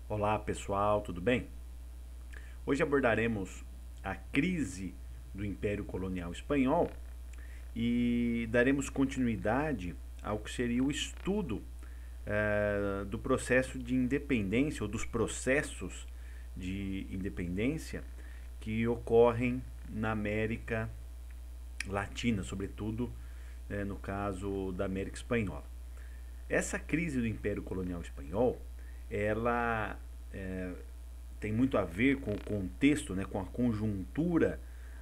Olá pessoal, tudo bem? Hoje abordaremos a crise do Império Colonial Espanhol e daremos continuidade ao que seria o estudo do processo de independência ou dos processos de independência que ocorrem na América Latina, sobretudo no caso da América Espanhola. Essa crise do Império Colonial Espanhol, ela tem muito a ver com o contexto, né, com a conjuntura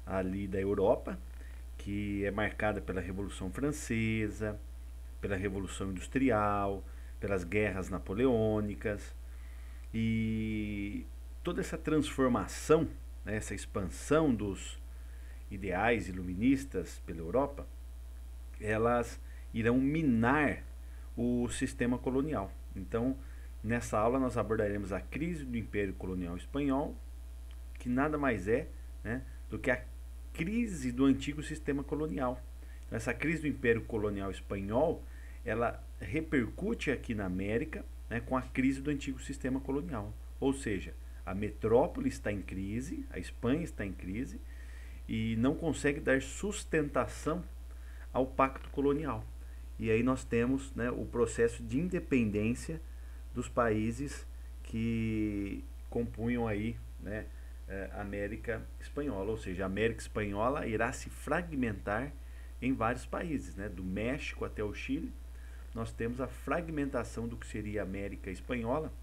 ali da Europa, que é marcada pela Revolução Francesa, pela Revolução Industrial, pelas guerras napoleônicas e toda essa transformação, né, essa expansão dos ideais iluministas pela Europa, elas irão minar o sistema colonial. Então, nessa aula nós abordaremos a crise do Império Colonial Espanhol, que nada mais é, né, do que a crise do antigo sistema colonial. Então, essa crise do Império Colonial Espanhol, ela repercute aqui na América, né, com a crise do antigo sistema colonial. Ou seja, a metrópole está em crise, a Espanha está em crise e não consegue dar sustentação ao pacto colonial. E aí nós temos, né, o processo de independência dos países que compunham aí, né, a América Espanhola, ou seja, a América Espanhola irá se fragmentar em vários países, né, do México até o Chile. Nós temos a fragmentação do que seria a América Espanhola,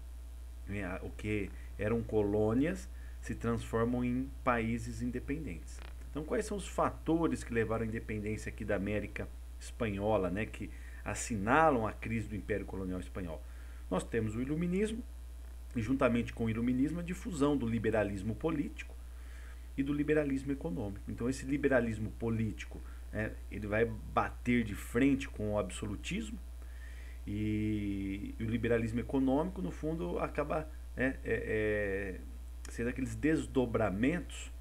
né, o que eram colônias se transformam em países independentes. Então, quais são os fatores que levaram à independência aqui da América Espanhola, né, que assinalam a crise do Império Colonial Espanhol? Nós temos o Iluminismo, e juntamente com o Iluminismo, a difusão do liberalismo político e do liberalismo econômico. Então, esse liberalismo político, né, ele vai bater de frente com o absolutismo, e o liberalismo econômico, no fundo, acaba sendo aqueles desdobramentos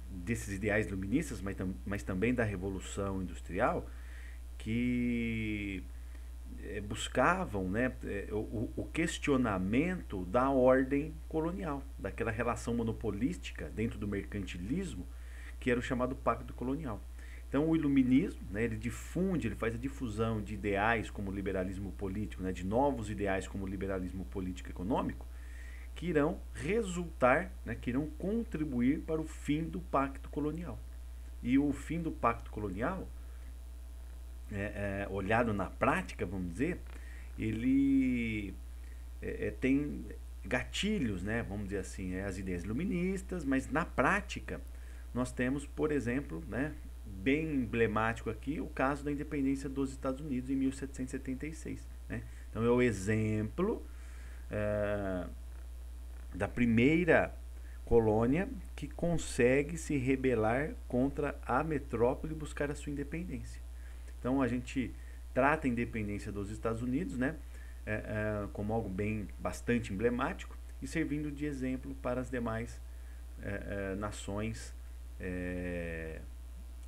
desses ideais iluministas, mas também da Revolução Industrial, que buscavam, né, o questionamento da ordem colonial, daquela relação monopolística dentro do mercantilismo, que era o chamado Pacto Colonial. Então o iluminismo, né, ele difunde, ele faz a difusão de ideais como o liberalismo político, né, de novos ideais como o liberalismo político e econômico, que irão resultar, né, que irão contribuir para o fim do pacto colonial. E o fim do pacto colonial, olhado na prática, vamos dizer, ele tem gatilhos, né, vamos dizer assim, as ideias iluministas, mas na prática nós temos, por exemplo, né, bem emblemático aqui, o caso da independência dos Estados Unidos em 1776. Né? Então é o exemplo da primeira colônia que consegue se rebelar contra a metrópole e buscar a sua independência. Então a gente trata a independência dos Estados Unidos, né, como algo bastante emblemático e servindo de exemplo para as demais nações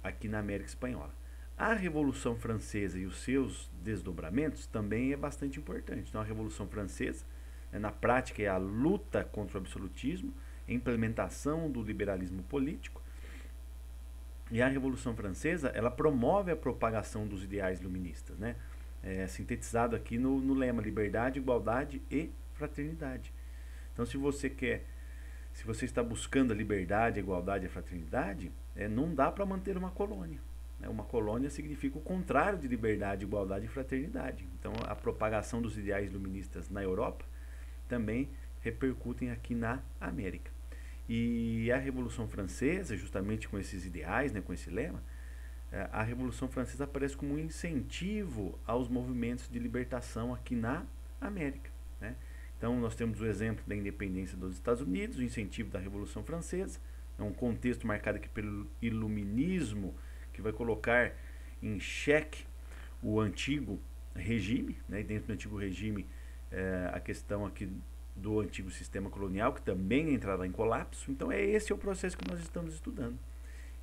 aqui na América Espanhola. A Revolução Francesa e os seus desdobramentos também é bastante importante. Então a Revolução Francesa, na prática, é a luta contra o absolutismo, a implementação do liberalismo político. E a Revolução Francesa, ela promove a propagação dos ideais iluministas, né? Sintetizado aqui no lema liberdade, igualdade e fraternidade. Então, se você está buscando a liberdade, a igualdade e a fraternidade, não dá para manter uma colônia. Uma colônia significa o contrário de liberdade, igualdade e fraternidade. Então, a propagação dos ideais iluministas na Europa também repercutem aqui na América. E a Revolução Francesa, justamente com esses ideais, né, com esse lema, a Revolução Francesa aparece como um incentivo aos movimentos de libertação aqui na América. Né? Então, nós temos o exemplo da independência dos Estados Unidos, o incentivo da Revolução Francesa, é um contexto marcado aqui pelo iluminismo, que vai colocar em xeque o antigo regime, né? E dentro do antigo regime, a questão aqui do antigo sistema colonial, que também entrará em colapso. Então, esse é o processo que nós estamos estudando.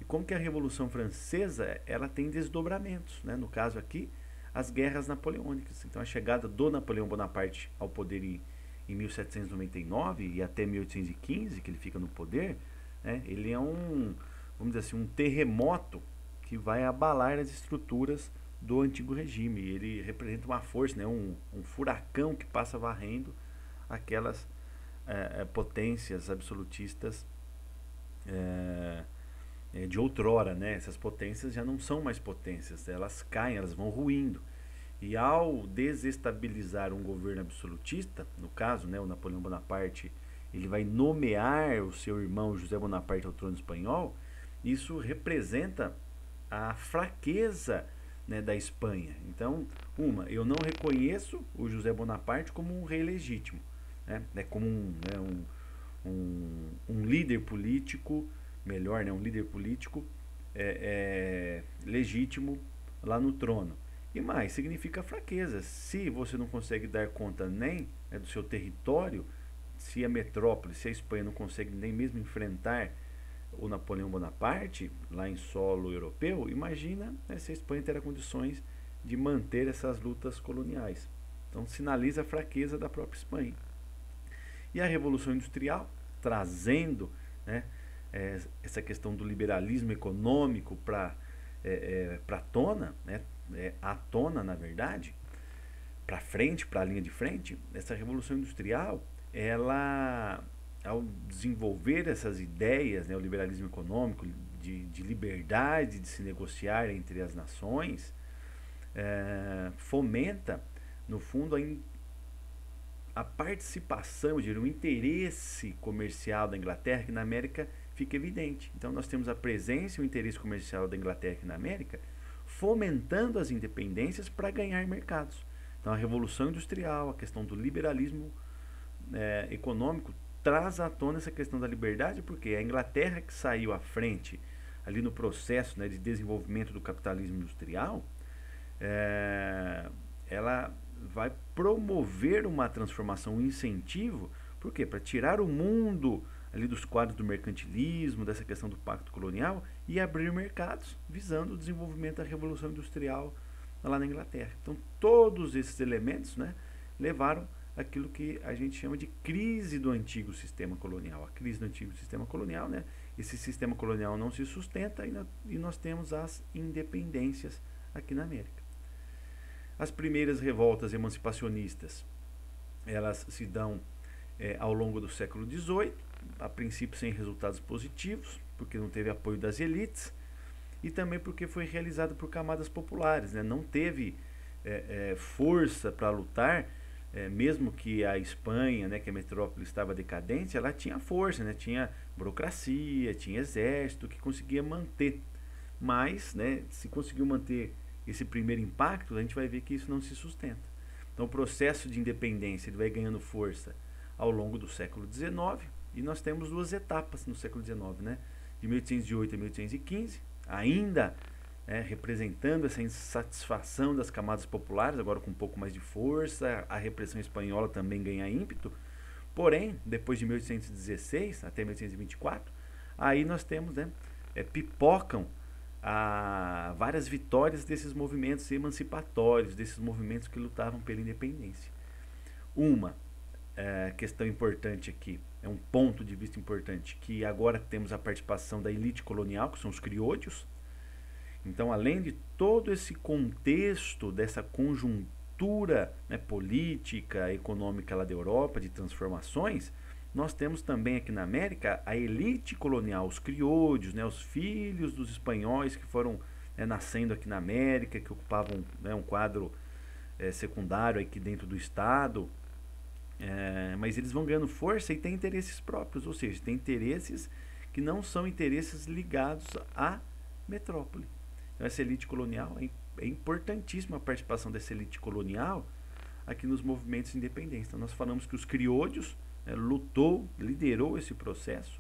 E como que a Revolução Francesa, ela tem desdobramentos, né? No caso aqui, as guerras napoleônicas. Então a chegada do Napoleão Bonaparte ao poder em 1799 e até 1815, que ele fica no poder, né, ele é vamos dizer assim, um terremoto que vai abalar as estruturas do antigo regime. Ele representa uma força, né, um furacão que passa varrendo aquelas potências absolutistas de outrora, né? Essas potências já não são mais potências, elas caem, elas vão ruindo. E ao desestabilizar um governo absolutista, no caso, né, o Napoleão Bonaparte, ele vai nomear o seu irmão José Bonaparte ao trono espanhol. Isso representa a fraqueza, né, da Espanha. Então, eu não reconheço o José Bonaparte como um rei legítimo, né? Como um líder político, melhor, né, um líder político legítimo lá no trono. E mais, significa fraqueza. Se você não consegue dar conta nem, né, do seu território, se a metrópole, se a Espanha não consegue nem mesmo enfrentar o Napoleão Bonaparte lá em solo europeu, imagina, né, se a Espanha terá condições de manter essas lutas coloniais. Então sinaliza a fraqueza da própria Espanha. E a Revolução Industrial, trazendo, né, essa questão do liberalismo econômico para a tona, né, à tona, na verdade, para frente, para a linha de frente. Essa Revolução Industrial, ela, ao desenvolver essas ideias, né, o liberalismo econômico, de liberdade de se negociar entre as nações, fomenta, no fundo, a participação, eu diria, o interesse comercial da Inglaterra, que na América fica evidente. Então nós temos a presença e o interesse comercial da Inglaterra aqui na América, fomentando as independências para ganhar mercados. Então a Revolução Industrial, a questão do liberalismo econômico, traz à tona essa questão da liberdade, porque a Inglaterra, que saiu à frente ali no processo, né, de desenvolvimento do capitalismo industrial, ela vai promover uma transformação, um incentivo. Por quê? Para tirar o mundo ali dos quadros do mercantilismo, dessa questão do pacto colonial, e abrir mercados visando o desenvolvimento da Revolução Industrial lá na Inglaterra. Então todos esses elementos, né, levaram aquilo que a gente chama de crise do antigo sistema colonial. A crise do antigo sistema colonial, né, esse sistema colonial não se sustenta e nós temos as independências aqui na América. As primeiras revoltas emancipacionistas, elas se dão ao longo do século XVIII, a princípio sem resultados positivos, porque não teve apoio das elites, e também porque foi realizado por camadas populares, né? Não teve força para lutar, mesmo que a Espanha, né, que a metrópole estava decadente, ela tinha força, né? Tinha burocracia, tinha exército que conseguia manter. Mas, né, se conseguiu manter esse primeiro impacto, a gente vai ver que isso não se sustenta. Então o processo de independência ele vai ganhando força ao longo do século XIX, e nós temos duas etapas no século XIX, né? De 1808 a 1815, ainda representando essa insatisfação das camadas populares, agora com um pouco mais de força, a repressão espanhola também ganha ímpeto. Porém, depois de 1816 até 1824, aí nós temos, né, pipocam várias vitórias desses movimentos emancipatórios, desses movimentos que lutavam pela independência. Uma questão importante aqui, um ponto de vista importante, que agora temos a participação da elite colonial, que são os criolhos. Então, além de todo esse contexto, dessa conjuntura, né, política, econômica lá da Europa, de transformações, nós temos também aqui na América a elite colonial, os criolhos, né, os filhos dos espanhóis que foram nascendo aqui na América, que ocupavam, né, um quadro secundário aqui dentro do Estado, mas eles vão ganhando força e têm interesses próprios, ou seja, têm interesses que não são interesses ligados à metrópole. Então essa elite colonial, é importantíssima a participação dessa elite colonial aqui nos movimentos de independência. Então nós falamos que os criolhos liderou esse processo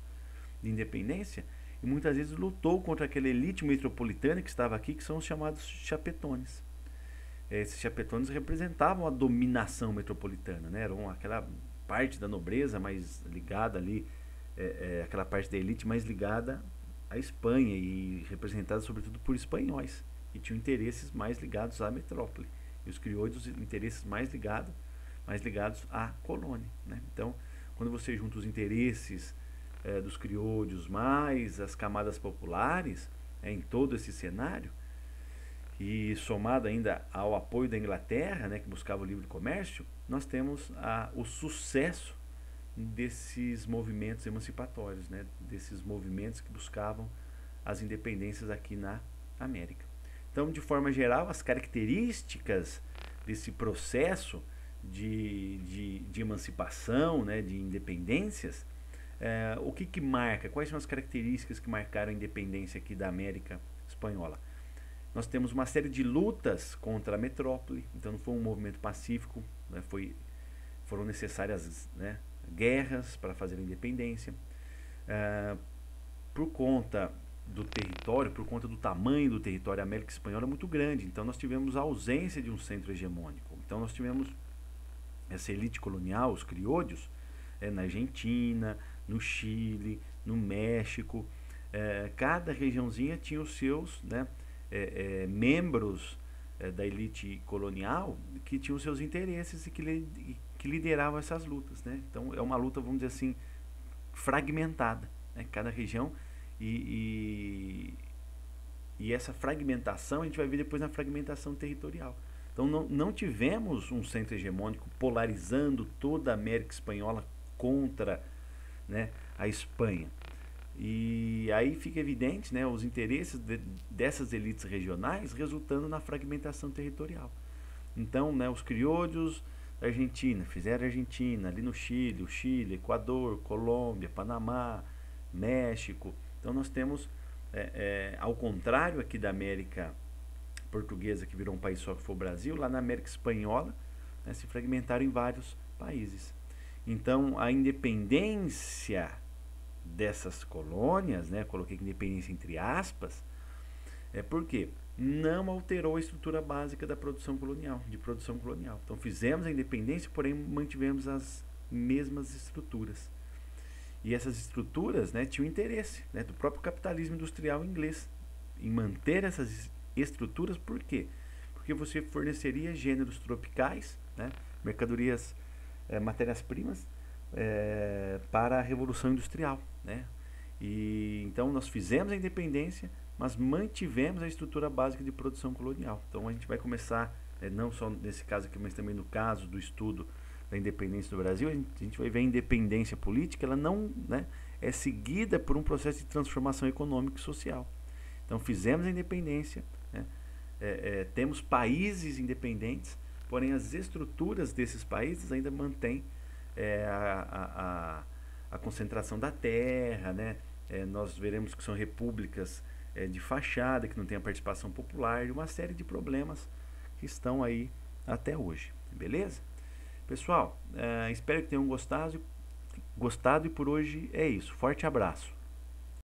de independência e muitas vezes lutou contra aquela elite metropolitana que estava aqui, que são os chamados chapetones. Esses chapetones representavam a dominação metropolitana, né? Eram aquela parte da nobreza mais ligada ali, aquela parte da elite mais ligada à Espanha e representada sobretudo por espanhóis, que tinham interesses mais ligados à metrópole. os crioulos, interesses mais ligados à colônia, né? Então, quando você junta os interesses dos crioulos mais as camadas populares em todo esse cenário, e somado ainda ao apoio da Inglaterra, né, que buscava o livre comércio, nós temos o sucesso desses movimentos emancipatórios, né, desses movimentos que buscavam as independências aqui na América. Então, de forma geral, as características desse processo de emancipação, né, de independências, o que marca? Quais são as características que marcaram a independência aqui da América Espanhola? Nós temos uma série de lutas contra a metrópole, então não foi um movimento pacífico, né, foram necessárias, né, guerras para fazer a independência. Por conta do território, por conta do tamanho do território, a América Espanhola é muito grande, então nós tivemos a ausência de um centro hegemônico. Então nós tivemos essa elite colonial, os criollos, na Argentina, no Chile, no México. Cada regiãozinha tinha os seus, né, membros da elite colonial que tinham seus interesses e que lideravam essas lutas, né? Então é uma luta, vamos dizer assim, fragmentada, né? Cada região e essa fragmentação a gente vai ver depois na fragmentação territorial. Então não tivemos um centro hegemônico polarizando toda a América Espanhola contra, né, a Espanha. E aí fica evidente, né, os interesses dessas elites regionais resultando na fragmentação territorial. Então, né, os criollos da Argentina fizeram a Argentina, ali no Chile, o Chile, Equador, Colômbia, Panamá, México. Então nós temos, ao contrário aqui da América Portuguesa, que virou um país só, que foi o Brasil, lá na América Espanhola, né, se fragmentaram em vários países. Então a independência dessas colônias, né, coloquei independência entre aspas, porque não alterou a estrutura básica da produção colonial, Então fizemos a independência, porém mantivemos as mesmas estruturas. E essas estruturas, né, tinham interesse, né, do próprio capitalismo industrial inglês em manter essas estruturas. Por quê? Porque você forneceria gêneros tropicais, né, mercadorias, matérias-primas, para a Revolução Industrial, né? E então nós fizemos a independência, mas mantivemos a estrutura básica de produção colonial. Então a gente vai começar, não só nesse caso aqui, mas também no caso do estudo da independência do Brasil, a gente vai ver a independência política, ela não, né, é seguida por um processo de transformação econômica e social. Então fizemos a independência, né, temos países independentes, porém as estruturas desses países ainda mantêm a concentração da terra, né? Nós veremos que são repúblicas de fachada, que não tem a participação popular, e uma série de problemas que estão aí até hoje, beleza? Pessoal, espero que tenham gostado e por hoje é isso. Forte abraço.